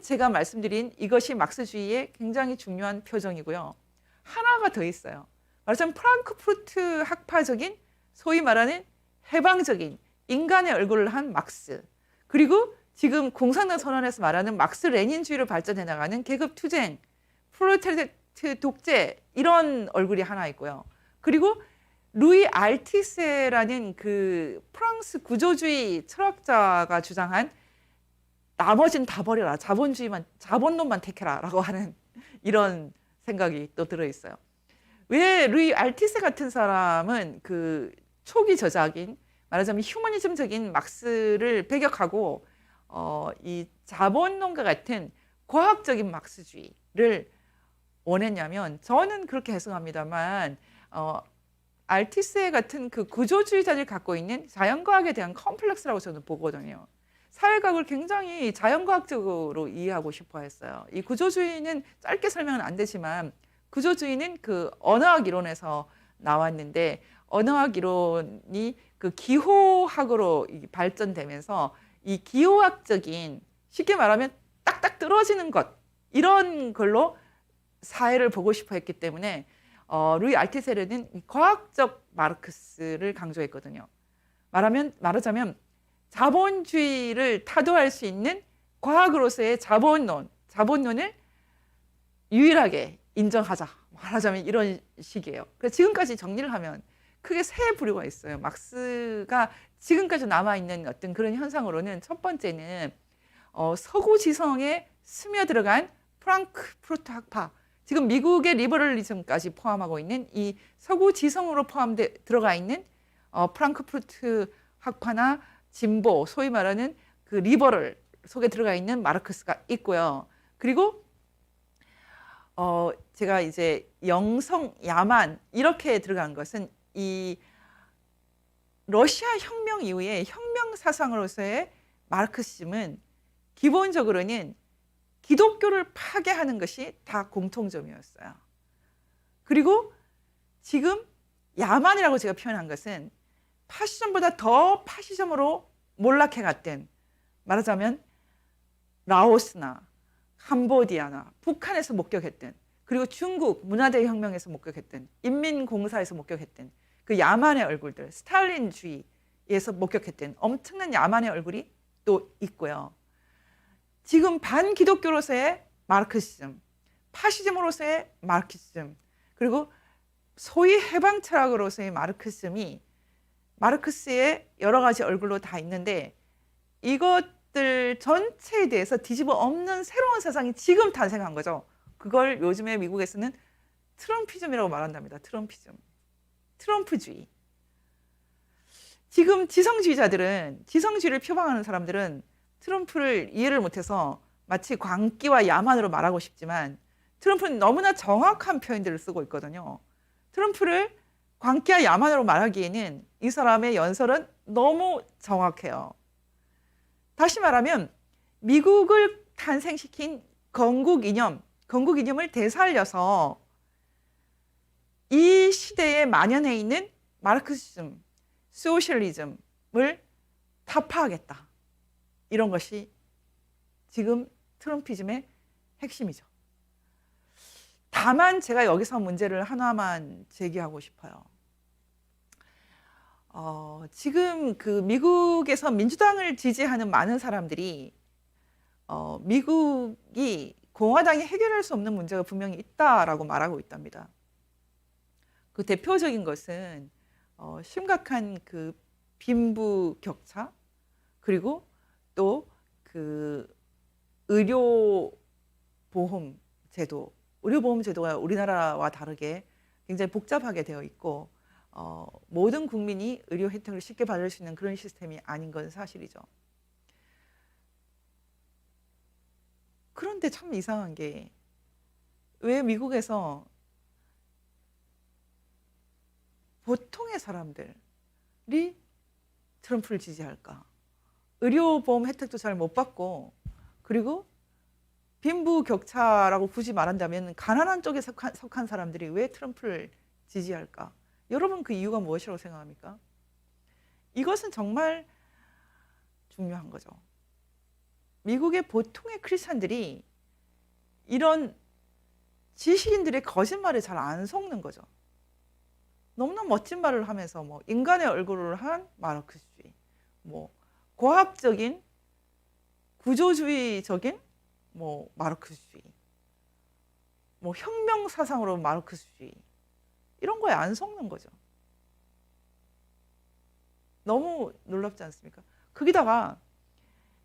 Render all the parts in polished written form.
제가 말씀드린 이것이 막스주의의 굉장히 중요한 표정이고요. 하나가 더 있어요. 말하자면 프랑크푸르트 학파적인 소위 말하는 해방적인 인간의 얼굴을 한 막스, 그리고 지금 공산당 선언에서 말하는 막스 레닌주의로 발전해 나가는 계급투쟁, 프롤레타리아트 독재, 이런 얼굴이 하나 있고요. 그리고 루이 알티세라는 그 프랑스 구조주의 철학자가 주장한 나머진 다 버려라, 자본론만 택해라라고 하는 이런 생각이 또 들어있어요. 왜 루이 알티세 같은 사람은 그 초기 저작인, 말하자면 휴머니즘적인 막스를 배격하고 이 자본론과 같은 과학적인 막스주의를 원했냐면, 저는 그렇게 해석합니다만 알티세 같은 그 구조주의자들이 갖고 있는 자연과학에 대한 컴플렉스라고 저는 보거든요. 사회과학을 굉장히 자연과학적으로 이해하고 싶어 했어요. 이 구조주의는 짧게 설명은 안 되지만, 구조주의는 그 언어학 이론에서 나왔는데, 언어학 이론이 그 기호학으로 발전되면서 이 기호학적인, 쉽게 말하면 딱딱 떨어지는 것, 이런 걸로 사회를 보고 싶어 했기 때문에 루이 알티세르는 과학적 마르크스를 강조했거든요. 말하자면 자본주의를 타도할 수 있는 과학으로서의 자본론을 유일하게 인정하자, 말하자면 이런 식이에요. 그래서 지금까지 정리를 하면 크게 세 부류가 있어요. 막스가 지금까지 남아있는 어떤 그런 현상으로는, 첫 번째는 서구 지성에 스며들어간 프랑크푸르트 학파, 지금 미국의 리버럴리즘까지 포함하고 있는 이 서구 지성으로 들어가 있는 프랑크푸르트 학파나 진보, 소위 말하는 그 리버럴 속에 들어가 있는 마르크스가 있고요. 그리고 제가 이제 영성, 야만 이렇게 들어간 것은 이 러시아 혁명 이후에 혁명 사상으로서의 마르크시즘은 기본적으로는 기독교를 파괴하는 것이 다 공통점이었어요. 그리고 지금 야만이라고 제가 표현한 것은 파시즘보다 더 파시즘으로 몰락해 갔던, 말하자면 라오스나 캄보디아나 북한에서 목격했던, 그리고 중국 문화대혁명에서 목격했던, 인민공사에서 목격했던 그 야만의 얼굴들, 스탈린주의에서 목격했던 엄청난 야만의 얼굴이 또 있고요. 지금 반기독교로서의 마르크시즘, 파시즘으로서의 마르크시즘, 그리고 소위 해방 철학으로서의 마르크시즘이 마르크스의 여러 가지 얼굴로 다 있는데, 이것들 전체에 대해서 뒤집어 엎는 새로운 세상이 지금 탄생한 거죠. 그걸 요즘에 미국에서는 트럼피즘이라고 말한답니다. 트럼프주의. 지금 지성주의를 표방하는 사람들은 트럼프를 이해를 못해서 마치 광기와 야만으로 말하고 싶지만, 트럼프는 너무나 정확한 표현들을 쓰고 있거든요. 트럼프를 광기와 야만으로 말하기에는 이 사람의 연설은 너무 정확해요. 다시 말하면 미국을 탄생시킨 건국 이념을 되살려서 이 시대에 만연해 있는 마르크시즘, 소셜리즘을 타파하겠다, 이런 것이 지금 트럼피즘의 핵심이죠. 다만 제가 여기서 문제를 하나만 제기하고 싶어요. 지금 그 미국에서 민주당을 지지하는 많은 사람들이 미국이 공화당이 해결할 수 없는 문제가 분명히 있다라고 말하고 있답니다. 그 대표적인 것은 심각한 그 빈부 격차, 그리고 또 그 의료보험 제도가 우리나라와 다르게 굉장히 복잡하게 되어 있고, 모든 국민이 의료 혜택을 쉽게 받을 수 있는 그런 시스템이 아닌 건 사실이죠. 그런데 참 이상한 게, 왜 미국에서 보통의 사람들이 트럼프를 지지할까? 의료보험 혜택도 잘 못 받고, 그리고 빈부격차라고 굳이 말한다면 가난한 쪽에 속한 사람들이 왜 트럼프를 지지할까? 여러분, 그 이유가 무엇이라고 생각합니까? 이것은 정말 중요한 거죠. 미국의 보통의 크리스찬들이 이런 지식인들의 거짓말에 잘 안 속는 거죠. 너무나 멋진 말을 하면서 뭐 인간의 얼굴을 한 마르크스주의, 뭐 과학적인 구조주의적인 뭐 마르크스주의, 뭐 혁명 사상으로 마르크스주의, 이런 거에 안 속는 거죠. 너무 놀랍지 않습니까? 거기다가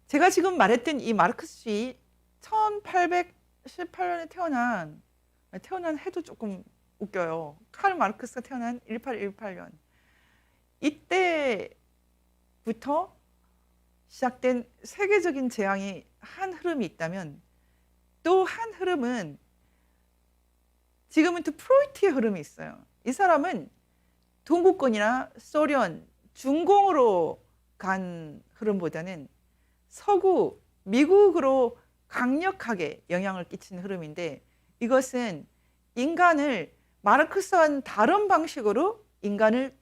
제가 지금 말했던 이 마르크스주의 1818년에 태어난 해도 조금 웃겨요. 칼 마르크스가 태어난 1818년. 이때부터 시작된 세계적인 재앙이 한 흐름이 있다면 또 한 흐름은 지금은 또 프로이트의 흐름이 있어요. 이 사람은 동구권이나 소련, 중공으로 간 흐름보다는 서구, 미국으로 강력하게 영향을 끼친 흐름인데 이것은 인간을 마르크스와는 다른 방식으로 인간을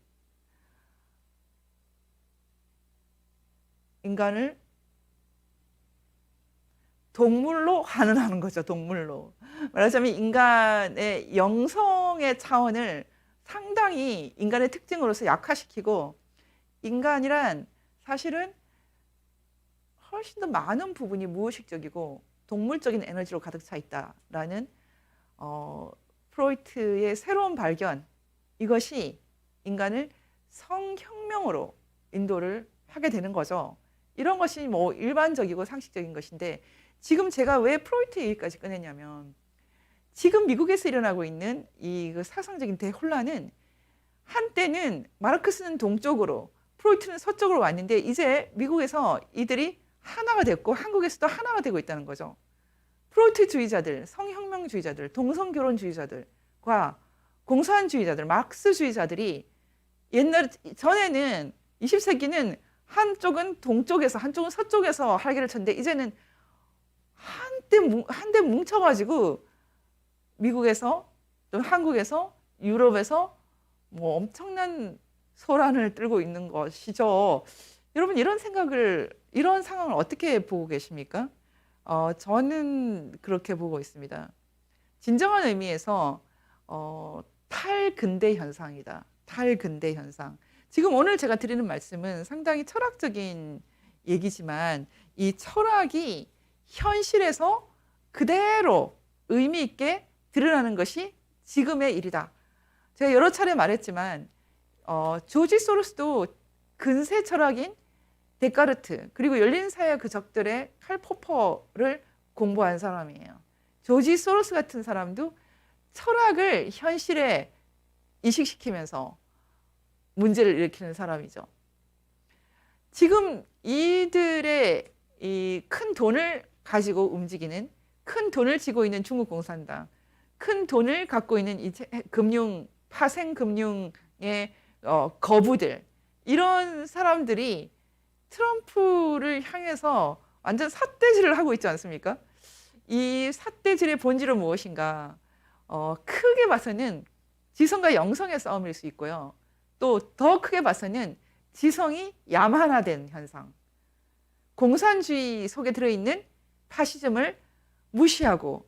동물로 환원하는 거죠. 동물로. 말하자면 인간의 영성의 차원을 상당히 인간의 특징으로서 약화시키고 인간이란 사실은 훨씬 더 많은 부분이 무의식적이고 동물적인 에너지로 가득 차 있다라는 프로이트의 새로운 발견, 이것이 인간을 성혁명으로 인도를 하게 되는 거죠. 이런 것이 뭐 일반적이고 상식적인 것인데 지금 제가 왜 프로이트 얘기까지 꺼냈냐면 지금 미국에서 일어나고 있는 이 사상적인 대혼란은 한때는 마르크스는 동쪽으로 프로이트는 서쪽으로 왔는데 이제 미국에서 이들이 하나가 됐고 한국에서도 하나가 되고 있다는 거죠. 프로이트주의자들, 성혁명주의자들, 동성결혼주의자들과 공산주의자들, 마르크스주의자들이 전에는 20세기는 한쪽은 동쪽에서 한쪽은 서쪽에서 활개를 쳤는데 이제는 한때 뭉쳐가지고 미국에서 또 한국에서 유럽에서 뭐 엄청난 소란을 떨고 있는 것이죠. 여러분 이런 상황을 어떻게 보고 계십니까? 저는 그렇게 보고 있습니다. 진정한 의미에서 탈근대 현상이다. 탈근대 현상. 지금 오늘 제가 드리는 말씀은 상당히 철학적인 얘기지만 이 철학이 현실에서 그대로 의미 있게 드러나는 것이 지금의 일이다. 제가 여러 차례 말했지만 조지 소로스도 근세 철학인 데카르트 그리고 열린사회 그 적들의 칼 포퍼를 공부한 사람이에요. 조지 소로스 같은 사람도 철학을 현실에 이식시키면서 문제를 일으키는 사람이죠. 지금 이들의 이 큰 돈을 가지고 움직이는, 큰 돈을 쥐고 있는 중국 공산당, 큰 돈을 갖고 있는 이 파생 금융의 거부들, 이런 사람들이 트럼프를 향해서 완전 삿대질을 하고 있지 않습니까? 이 삿대질의 본질은 무엇인가? 크게 봐서는 지성과 영성의 싸움일 수 있고요. 또 더 크게 봐서는 지성이 야만화된 현상. 공산주의 속에 들어있는 파시즘을 무시하고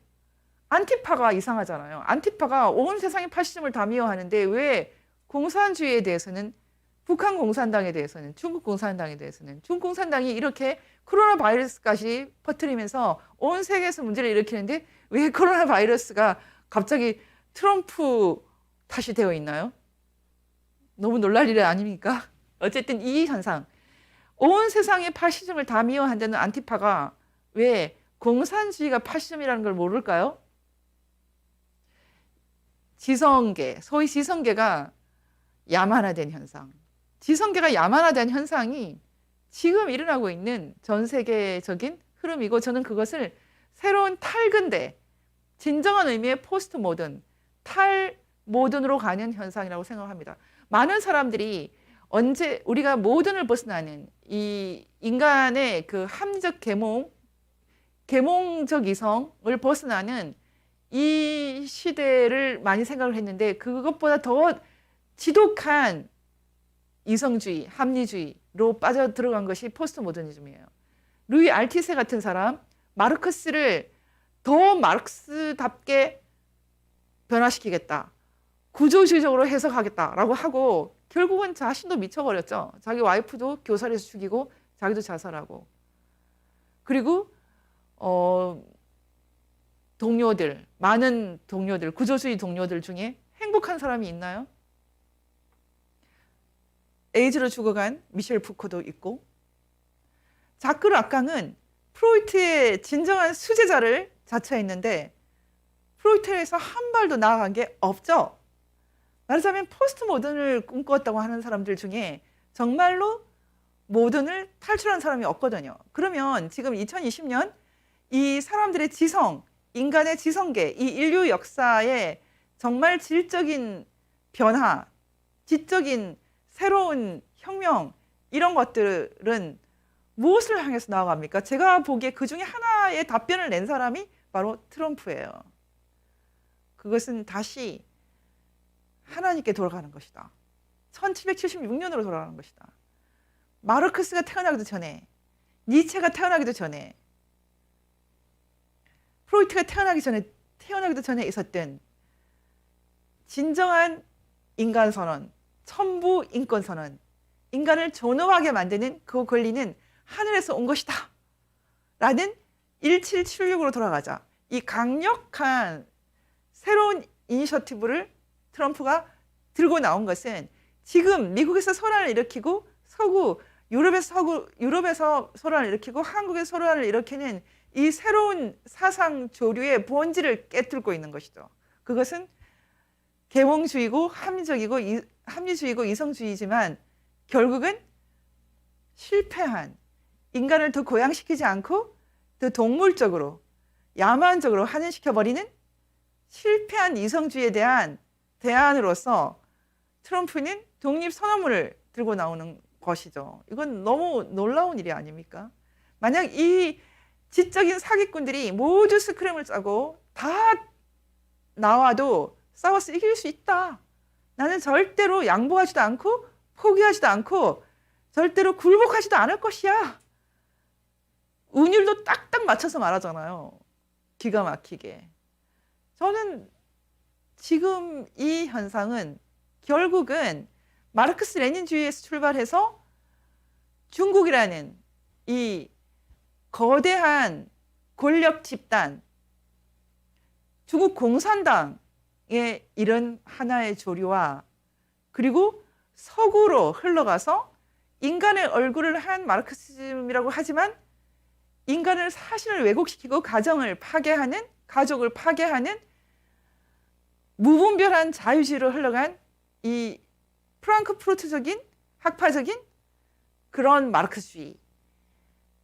안티파가 이상하잖아요. 안티파가 온 세상의 파시즘을 다 미워하는데 왜 공산주의에 대해서는 북한 공산당에 대해서는 중국 공산당에 대해서는 중국 공산당이 이렇게 코로나 바이러스까지 퍼뜨리면서 온 세계에서 문제를 일으키는데 왜 코로나 바이러스가 갑자기 트럼프 탓이 되어 있나요? 너무 놀랄 일 아닙니까? 어쨌든 이 현상, 온 세상의 파시즘을 다 미워한다는 안티파가 왜 공산주의가 파시즘이라는 걸 모를까요? 지성계, 소위 지성계가 야만화된 현상. 지성계가 야만화된 현상이 지금 일어나고 있는 전 세계적인 흐름이고 저는 그것을 새로운 탈근대, 진정한 의미의 포스트 모던, 탈모던으로 가는 현상이라고 생각합니다. 많은 사람들이 언제 우리가 모던을 벗어나는 이 인간의 그 합리적 계몽적 이성을 벗어나는 이 시대를 많이 생각을 했는데 그것보다 더 지독한 이성주의, 합리주의로 빠져 들어간 것이 포스트 모더니즘이에요. 루이 알티세 같은 사람, 마르크스를 더 마르크스답게 변화시키겠다. 구조주의적으로 해석하겠다라고 하고 결국은 자신도 미쳐버렸죠. 자기 와이프도 교살에서 죽이고 자기도 자살하고. 그리고 동료들, 많은 동료들, 구조주의 동료들 중에 행복한 사람이 있나요? 에이즈로 죽어간 미셸 푸코도 있고, 자크 락강은 프로이트의 진정한 수제자를 자처했는데 프로이트에서 한 발도 나아간 게 없죠. 말하자면 포스트 모던을 꿈꾸었다고 하는 사람들 중에 정말로 모던을 탈출한 사람이 없거든요. 그러면 지금 2020년 이 사람들의 지성, 인간의 지성계, 이 인류 역사의 정말 질적인 변화, 지적인 새로운 혁명, 이런 것들은 무엇을 향해서 나아갑니까? 제가 보기에 그 중에 하나의 답변을 낸 사람이 바로 트럼프예요. 그것은 다시 하나님께 돌아가는 것이다. 1776년으로 돌아가는 것이다. 마르크스가 태어나기도 전에, 니체가 태어나기도 전에, 프로이트가 태어나기도 전에 있었던 진정한 인간 선언, 천부 인권 선언, 인간을 존엄하게 만드는 그 권리는 하늘에서 온 것이다 라는 1776으로 돌아가자. 이 강력한 새로운 이니셔티브를 트럼프가 들고 나온 것은 지금 미국에서 소란을 일으키고 유럽에서 소란을 일으키고 한국에서 소란을 일으키는 이 새로운 사상 조류의 본질을 깨뚫고 있는 것이죠. 그것은 계몽주의고 합리주의고 이성주의지만 결국은 실패한, 인간을 더 고양시키지 않고 더 동물적으로, 야만적으로 한인시켜버리는 실패한 이성주의에 대한 대안으로서 트럼프는 독립선언문을 들고 나오는 것이죠. 이건 너무 놀라운 일이 아닙니까? 만약 이 지적인 사기꾼들이 모두 스크램을 짜고 다 나와도 싸워서 이길 수 있다. 나는 절대로 양보하지도 않고 포기하지도 않고 절대로 굴복하지도 않을 것이야. 운율도 딱딱 맞춰서 말하잖아요. 기가 막히게. 저는 지금 이 현상은 결국은 마르크스 레닌주의에서 출발해서 중국이라는 이 거대한 권력 집단, 중국 공산당의 이런 하나의 조류와 그리고 서구로 흘러가서 인간의 얼굴을 한 마르크시즘이라고 하지만 인간을 사실을 왜곡시키고 가정을 파괴하는, 가족을 파괴하는 무분별한 자유주의로 흘러간 이 프랑크푸르트적인 학파적인 그런 마르크스주의,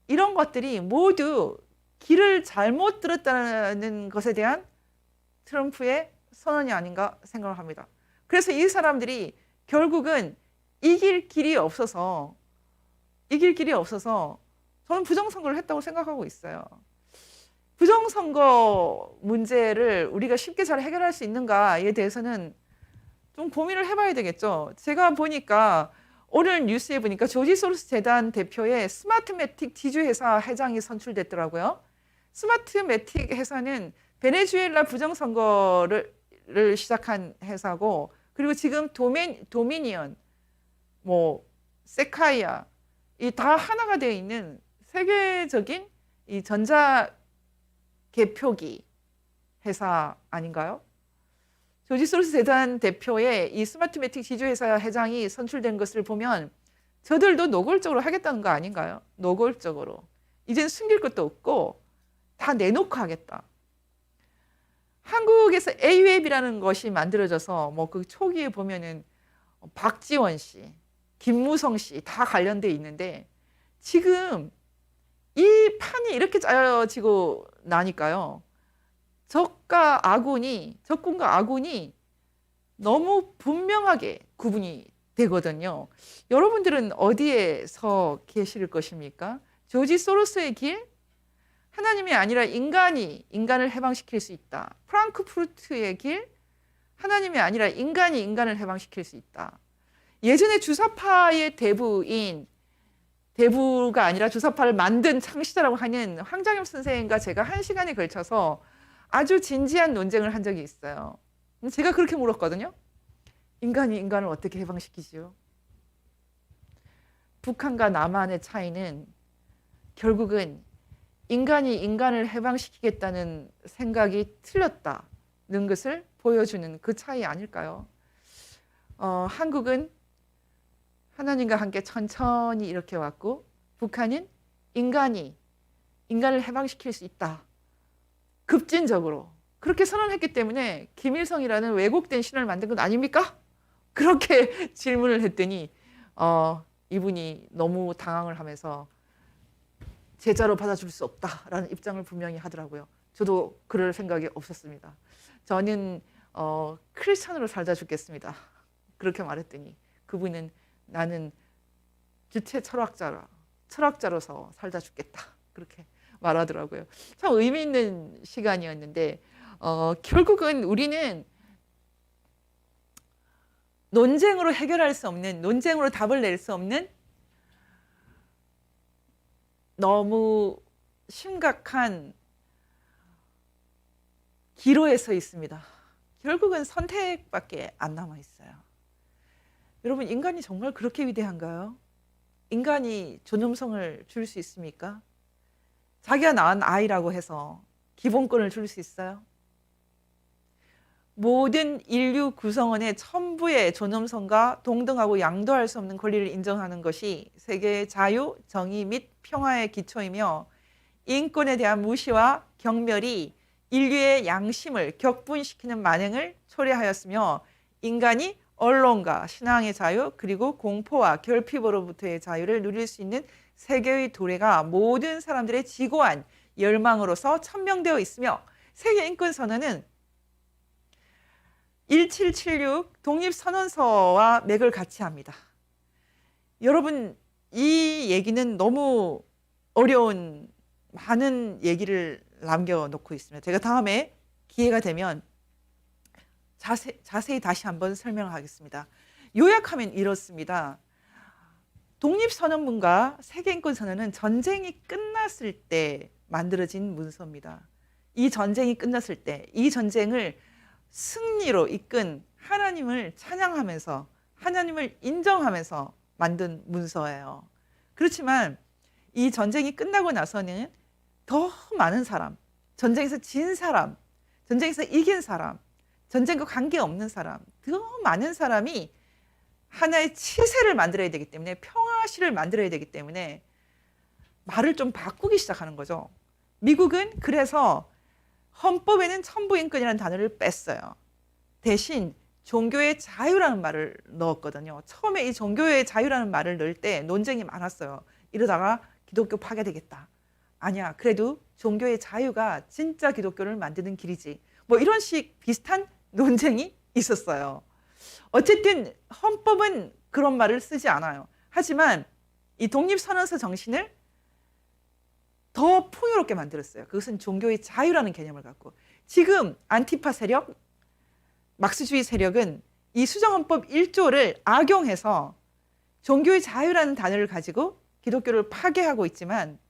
이런 것들이 모두 길을 잘못 들었다는 것에 대한 트럼프의 선언이 아닌가 생각을 합니다. 그래서 이 사람들이 결국은 이길 길이 없어서 저는 부정선거를 했다고 생각하고 있어요. 부정선거 문제를 우리가 쉽게 잘 해결할 수 있는가에 대해서는 좀 고민을 해봐야 되겠죠. 제가 보니까 오늘 뉴스에 보니까 조지 소로스 재단 대표의 스마트매틱 지주회사 회장이 선출됐더라고요. 스마트매틱 회사는 베네수엘라 부정선거를 시작한 회사고, 그리고 지금 도미니언, 세카이아, 이 다 하나가 되어 있는 세계적인 이 전자 개표기 회사 아닌가요? 조지 소로스 재단 대표의 이 스마트매틱 지주회사 회장이 선출된 것을 보면 저들도 노골적으로 하겠다는 거 아닌가요? 노골적으로. 이젠 숨길 것도 없고 다 내놓고 하겠다. 한국에서 A웹이라는 것이 만들어져서 그 초기에 보면은 박지원 씨, 김무성 씨 다 관련돼 있는데 지금 이 판이 이렇게 짜여지고 나니까요. 적군과 아군이 너무 분명하게 구분이 되거든요. 여러분들은 어디에서 계실 것입니까? 조지 소로스의 길? 하나님이 아니라 인간이 인간을 해방시킬 수 있다. 프랑크푸르트의 길? 하나님이 아니라 인간이 인간을 해방시킬 수 있다. 예전에 주사파의 대부인 대부가 아니라 주사파를 만든 창시자라고 하는 황장엽 선생님과 제가 1시간에 걸쳐서 아주 진지한 논쟁을 한 적이 있어요. 제가 그렇게 물었거든요. 인간이 인간을 어떻게 해방시키지요? 북한과 남한의 차이는 결국은 인간이 인간을 해방시키겠다는 생각이 틀렸다는 것을 보여주는 그 차이 아닐까요? 한국은 하나님과 함께 천천히 이렇게 왔고, 북한은 인간을 해방시킬 수 있다. 급진적으로 그렇게 선언했기 때문에 김일성이라는 왜곡된 신을 만든 건 아닙니까? 그렇게 질문을 했더니 이분이 너무 당황을 하면서 제자로 받아줄 수 없다라는 입장을 분명히 하더라고요. 저도 그럴 생각이 없었습니다. 저는 크리스천으로 살다 죽겠습니다. 그렇게 말했더니 그분은 나는 주체 철학자로서 살다 죽겠다. 그렇게 말하더라고요. 참 의미 있는 시간이었는데 결국은 우리는 논쟁으로 해결할 수 없는, 논쟁으로 답을 낼 수 없는 너무 심각한 기로에 서 있습니다. 결국은 선택밖에 안 남아 있어요. 여러분, 인간이 정말 그렇게 위대한가요? 인간이 존엄성을 줄 수 있습니까? 자기가 낳은 아이라고 해서 기본권을 줄 수 있어요? 모든 인류 구성원의 천부의 존엄성과 동등하고 양도할 수 없는 권리를 인정하는 것이 세계의 자유, 정의 및 평화의 기초이며, 인권에 대한 무시와 경멸이 인류의 양심을 격분시키는 만행을 초래하였으며, 인간이 언론과 신앙의 자유, 그리고 공포와 결핍으로부터의 자유를 누릴 수 있는 세계의 도래가 모든 사람들의 지고한 열망으로서 천명되어 있으며, 세계인권선언은 1776 독립선언서와 맥을 같이 합니다. 여러분, 이 얘기는 너무 어려운 많은 얘기를 남겨놓고 있습니다. 제가 다음에 기회가 되면 자세히 다시 한번 설명하겠습니다. 요약하면 이렇습니다. 독립선언문과 세계인권선언은 전쟁이 끝났을 때 만들어진 문서입니다. 이 전쟁이 끝났을 때, 이 전쟁을 승리로 이끈 하나님을 찬양하면서, 하나님을 인정하면서 만든 문서예요. 그렇지만 이 전쟁이 끝나고 나서는 더 많은 사람, 전쟁에서 진 사람, 전쟁에서 이긴 사람, 전쟁과 관계없는 사람, 더 많은 사람이 하나의 치세를 만들어야 되기 때문에, 평화시를 만들어야 되기 때문에 말을 좀 바꾸기 시작하는 거죠. 미국은 그래서 헌법에는 천부인권이라는 단어를 뺐어요. 대신 종교의 자유라는 말을 넣었거든요. 처음에 이 종교의 자유라는 말을 넣을 때 논쟁이 많았어요. 이러다가 기독교 파괴되겠다. 아니야, 그래도 종교의 자유가 진짜 기독교를 만드는 길이지. 뭐 이런 식 비슷한 논쟁이 있었어요. 어쨌든 헌법은 그런 말을 쓰지 않아요. 하지만 이 독립선언서 정신을 더 풍요롭게 만들었어요. 그것은 종교의 자유라는 개념을 갖고. 지금 안티파 세력, 막스주의 세력은 이 수정헌법 1조를 악용해서 종교의 자유라는 단어를 가지고 기독교를 파괴하고 있지만,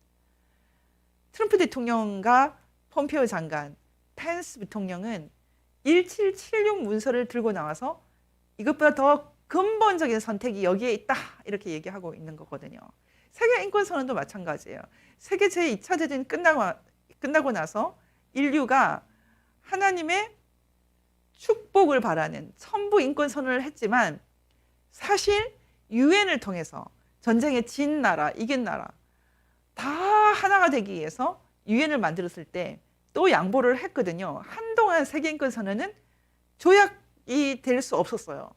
트럼프 대통령과 폼페이오 장관, 펜스 부통령은 1776 문서를 들고 나와서 이것보다 더 근본적인 선택이 여기에 있다, 이렇게 얘기하고 있는 거거든요. 세계인권선언도 마찬가지예요. 세계 제2차 대전이 끝나고 나서 인류가 하나님의 축복을 바라는 천부인권선언을 했지만, 사실 유엔을 통해서 전쟁에 진 나라, 이긴 나라 다 하나가 되기 위해서 유엔을 만들었을 때 또 양보를 했거든요. 한동안 세계인권선언은 조약이 될 수 없었어요.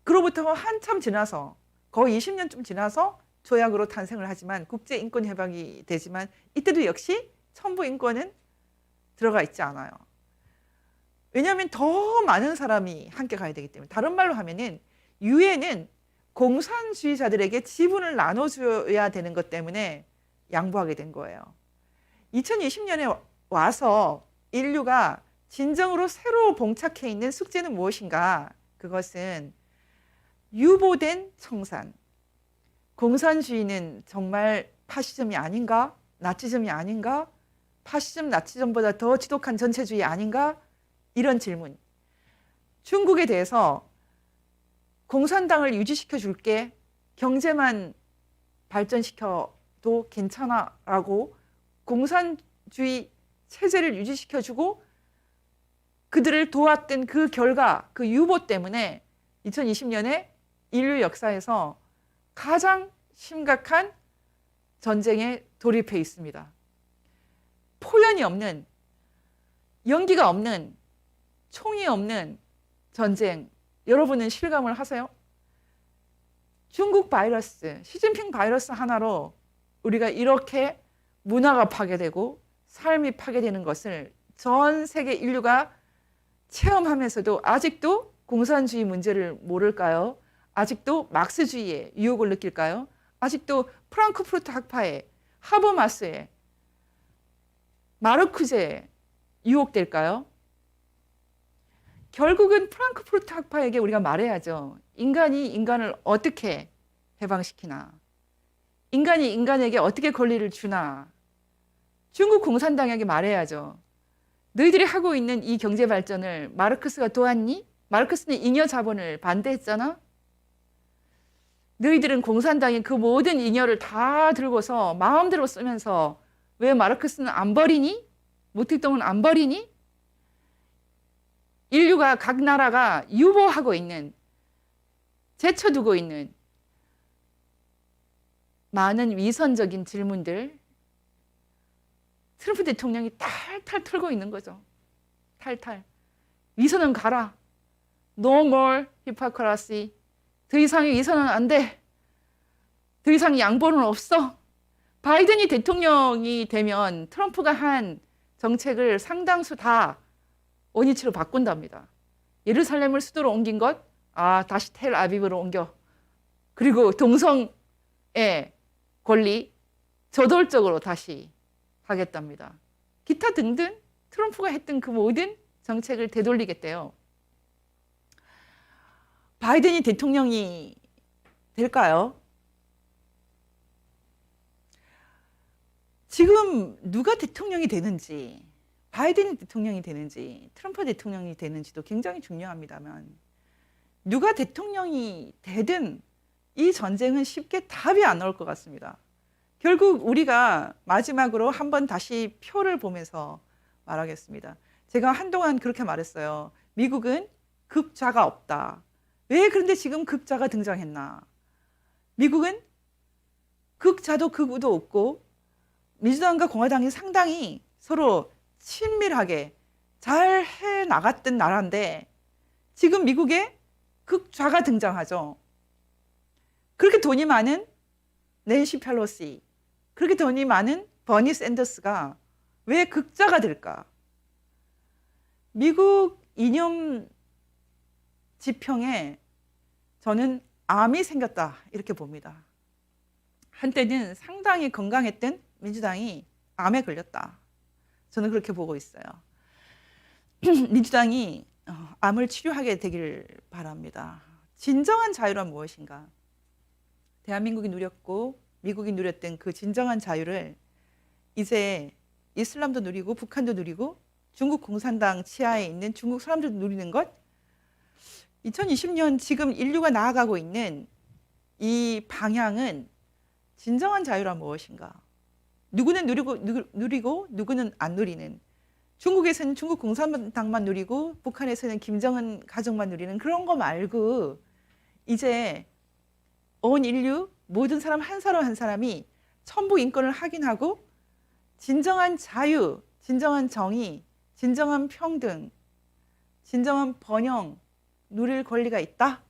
그로부터 한참 지나서, 거의 20년쯤 지나서 조약으로 탄생을 하지만, 국제인권협약이 되지만, 이때도 역시 천부인권은 들어가 있지 않아요. 왜냐하면 더 많은 사람이 함께 가야 되기 때문에. 다른 말로 하면은 유엔은 공산주의자들에게 지분을 나눠줘야 되는 것 때문에 양보하게 된 거예요. 2020년에 와서 인류가 진정으로 새로 봉착해 있는 숙제는 무엇인가? 그것은 유보된 청산, 공산주의는 정말 파시즘이 아닌가? 나치즘이 아닌가? 파시즘, 나치즘보다 더 지독한 전체주의 아닌가? 이런 질문. 중국에 대해서 공산당을 유지시켜 줄게, 경제만 발전시켜도 괜찮아라고 공산주의 체제를 유지시켜주고 그들을 도왔던 그 결과, 그 유보 때문에 2020년에 인류 역사에서 가장 심각한 전쟁에 돌입해 있습니다. 포연이 없는, 연기가 없는, 총이 없는 전쟁, 여러분은 실감을 하세요? 중국 바이러스, 시진핑 바이러스 하나로 우리가 이렇게 문화가 파괴되고 삶이 파괴되는 것을 전 세계 인류가 체험하면서도 아직도 공산주의 문제를 모를까요? 아직도 막스주의의 유혹을 느낄까요? 아직도 프랑크푸르트 학파에, 하버마스에, 마르크제에 유혹될까요? 결국은 프랑크푸르트 학파에게 우리가 말해야죠. 인간이 인간을 어떻게 해방시키나? 인간이 인간에게 어떻게 권리를 주나? 중국 공산당에게 말해야죠. 너희들이 하고 있는 이 경제 발전을 마르크스가 도왔니? 마르크스는 잉여 자본을 반대했잖아? 너희들은 공산당이 그 모든 잉여를 다 들고서 마음대로 쓰면서 왜 마르크스는 안 버리니? 모택동은 안 버리니? 인류가 각 나라가 유보하고 있는, 제쳐두고 있는 많은 위선적인 질문들, 트럼프 대통령이 탈탈 털고 있는 거죠. 탈탈. 위선은 가라. No more hypocrisy. 더 이상의 위선은 안 돼. 더 이상 양보는 없어. 바이든이 대통령이 되면 트럼프가 한 정책을 상당수 다 원위치로 바꾼답니다. 예루살렘을 수도로 옮긴 것, 다시 텔아비브로 옮겨. 그리고 동성의 권리 저돌적으로 다시 하겠답니다. 기타 등등 트럼프가 했던 그 모든 정책을 되돌리겠대요. 바이든이 대통령이 될까요? 지금 누가 대통령이 되는지, 바이든이 대통령이 되는지, 트럼프 대통령이 되는지도 굉장히 중요합니다만, 누가 대통령이 되든 이 전쟁은 쉽게 답이 안 나올 것 같습니다. 결국 우리가 마지막으로 한번 다시 표를 보면서 말하겠습니다. 제가 한동안 그렇게 말했어요. 미국은 극좌가 없다. 왜 그런데 지금 극좌가 등장했나? 미국은 극좌도 극우도 없고 민주당과 공화당이 상당히 서로 친밀하게 잘 해나갔던 나라인데 지금 미국에 극좌가 등장하죠. 그렇게 돈이 많은 낸시 펠로시, 그렇게 돈이 많은 버니 샌더스가 왜 극좌가 될까? 미국 이념 지평에 저는 암이 생겼다 이렇게 봅니다. 한때는 상당히 건강했던 민주당이 암에 걸렸다. 저는 그렇게 보고 있어요. 민주당이 암을 치료하게 되기를 바랍니다. 진정한 자유란 무엇인가? 대한민국이 누렸고 미국이 누렸던 그 진정한 자유를 이제 이슬람도 누리고 북한도 누리고 중국 공산당 치하에 있는 중국 사람들도 누리는 것, 2020년 지금 인류가 나아가고 있는 이 방향은 진정한 자유란 무엇인가? 누구는 누리고 누구는 안 누리는, 중국에서는 중국 공산당만 누리고 북한에서는 김정은 가족만 누리는 그런 거 말고 이제 온 인류 모든 사람 한 사람 한 사람이 천부 인권을 확인하고 진정한 자유, 진정한 정의, 진정한 평등, 진정한 번영 누릴 권리가 있다.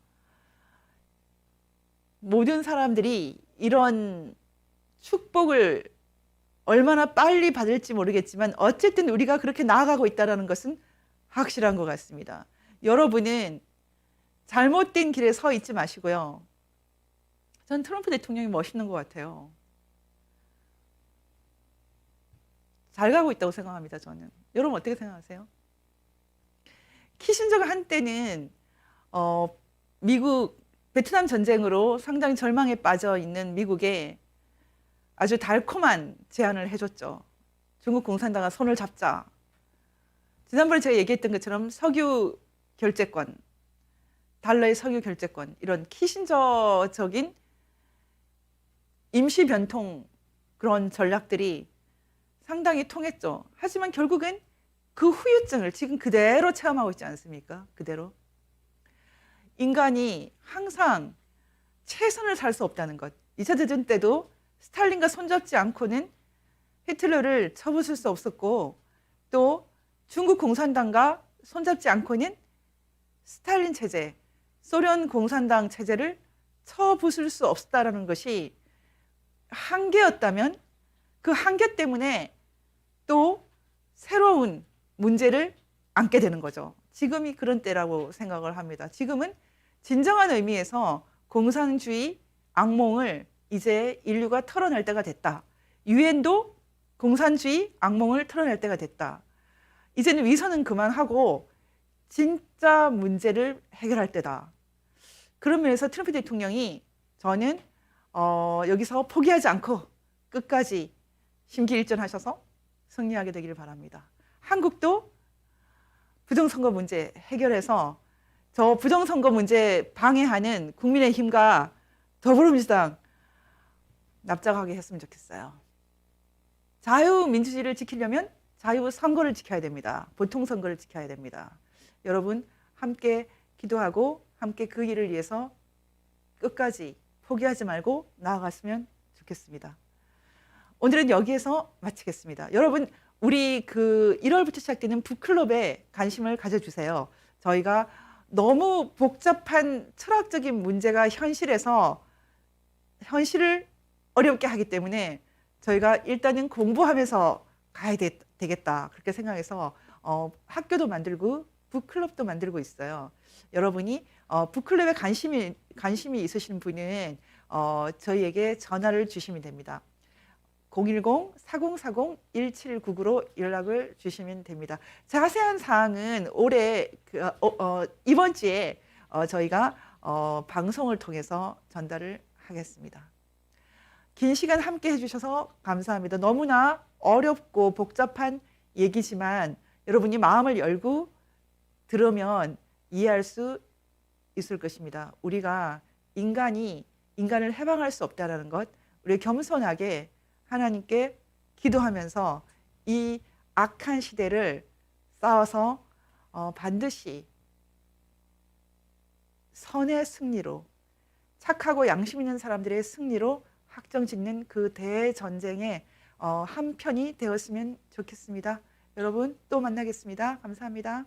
모든 사람들이 이런 축복을 얼마나 빨리 받을지 모르겠지만 어쨌든 우리가 그렇게 나아가고 있다는 것은 확실한 것 같습니다. 여러분은 잘못된 길에 서 있지 마시고요. 전 트럼프 대통령이 멋있는 것 같아요. 잘 가고 있다고 생각합니다. 저는. 여러분 어떻게 생각하세요? 키신저가 한때는 미국 베트남 전쟁으로 상당히 절망에 빠져 있는 미국에 아주 달콤한 제안을 해줬죠. 중국 공산당과 손을 잡자. 지난번에 제가 얘기했던 것처럼 석유 결제권, 달러의 석유 결제권, 이런 키신저적인 임시 변통 그런 전략들이 상당히 통했죠. 하지만 결국은 그 후유증을 지금 그대로 체험하고 있지 않습니까? 그대로. 인간이 항상 최선을 다할 수 없다는 것. 2차 대전 때도 스탈린과 손잡지 않고는 히틀러를 쳐부술 수 없었고, 또 중국 공산당과 손잡지 않고는 스탈린 체제, 소련 공산당 체제를 쳐부술 수 없다라는 것이 한계였다면 그 한계 때문에 또 새로운 문제를 안게 되는 거죠. 지금이 그런 때라고 생각을 합니다. 지금은 진정한 의미에서 공산주의 악몽을 이제 인류가 털어낼 때가 됐다. 유엔도 공산주의 악몽을 털어낼 때가 됐다. 이제는 위선은 그만하고 진짜 문제를 해결할 때다. 그런 면에서 트럼프 대통령이 저는 여기서 포기하지 않고 끝까지 심기일전하셔서 승리하게 되기를 바랍니다. 한국도 부정선거 문제 해결해서 저 부정선거 문제 방해하는 국민의힘과 더불어민주당 납작하게 했으면 좋겠어요. 자유민주주의를 지키려면 자유선거를 지켜야 됩니다. 보통선거를 지켜야 됩니다. 여러분 함께 기도하고 함께 그 일을 위해서 끝까지 포기하지 말고 나아갔으면 좋겠습니다. 오늘은 여기에서 마치겠습니다. 여러분 우리 1월부터 시작되는 북클럽에 관심을 가져주세요. 저희가 너무 복잡한 철학적인 문제가 현실을 어렵게 하기 때문에 저희가 일단은 공부하면서 가야 되겠다 그렇게 생각해서 학교도 만들고 북클럽도 만들고 있어요. 여러분이 북클럽에 관심이 있으신 분은 저희에게 전화를 주시면 됩니다. 010-4040-1799로 연락을 주시면 됩니다. 자세한 사항은 올해 이번 주에 저희가 방송을 통해서 전달을 하겠습니다. 긴 시간 함께 해주셔서 감사합니다. 너무나 어렵고 복잡한 얘기지만 여러분이 마음을 열고 들으면 이해할 수 있을 것입니다. 우리가 인간을 해방할 수 없다는 것, 우리 겸손하게 하나님께 기도하면서 이 악한 시대를 싸워서 반드시 선의 승리로, 착하고 양심 있는 사람들의 승리로 확정짓는 그 대전쟁의 한 편이 되었으면 좋겠습니다. 여러분 또 만나겠습니다. 감사합니다.